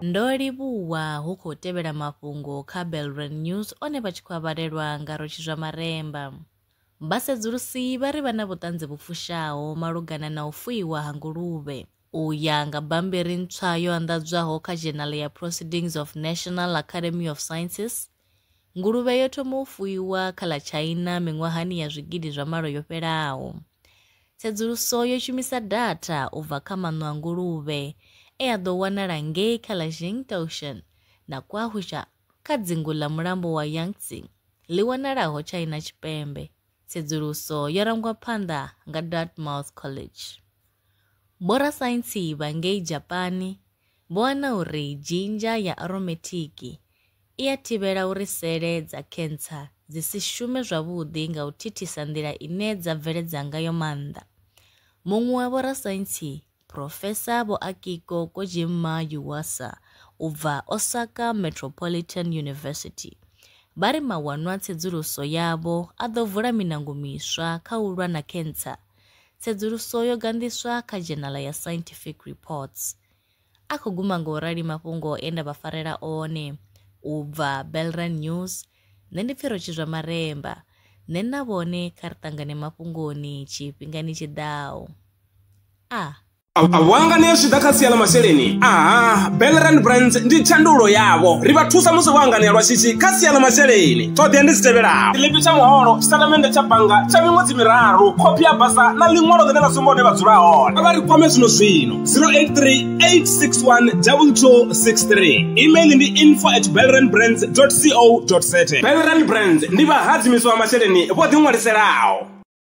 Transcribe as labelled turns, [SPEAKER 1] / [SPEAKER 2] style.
[SPEAKER 1] ndo livhuwa hu khou tevhela mafhungo kha Belran News one vha tshi khou vhalelwa nga Roshizwa Maremba. Vhasedzulusi vha ri vha na vhuṱanzi vhufushaho malugana na u fuiwa ha nguluvhe. U ya nga bambiri ntswa yo anḓadzwaho kha Journal ya Proceedings of National Academy of Sciences, nguluvhe yo thoma u fuiwa kha ḽa China miṅwahani ya zwigidi zwa malo yo fhelaho. Tsedzuluso yo shumisa data u bva kha maṋo a nguluvhe e a ḓo wanala ngei kha ḽa Jingdoshan na Kwahusha kha dzingu ḽa mulambo wa Yangtze ḽi wanalaho China Tshipembe. Tsedzuluso yo rangwa phanḓa nga Dartmouth College. Borasaintsi vha ngei Japani vho wana uri jinja ya aromatic i a thivhela uri sele dza cancer dzi si shume zwavhuḓi nga u thithisa nḓila ine dza bveledza ngayo maanḓa. Muṅwe wa borasaintsi Profesa Vho Akiko Kojima Yuasa u bva Osaka Metropolitan University vha ri mawanwa tsedzuluso yavho a ḓo vula minango miswa kha u lwa na cancer. Tsedzuluso yo gandiswa kha Journal ya Scientific Reports. A khou guma nga u rali mafhungo e nda vha farela one u bva Belran News. Nṋe ndi pfi Roshizwa Maremba, nṋe na vhone kha ri ṱangane mafhungoni tshifhingani tshiḓaho.
[SPEAKER 2] Awanga ne swida kha sia ḽa masheleni. Belran Brands ndi thandulo yavho. Ri vha thusa musi wangani lwa shishi kha sia ḽa masheleni. Ṱhoḓea ndi dzi tevhelaho: ḽipi tsha muholo, tshitatamennde tsha bannga tsha miṅwedzi miraru, khophi ya basa na ḽiṅwalo ḽine ḽa sumba hune vha dzula hone. Vha ri kwame zwino 083 861 2263. Email ndi info@belranbrands.co.za. Belran Brands ndi vhahadzimisi wa masheleni vho ḓi ṅwaliselaho.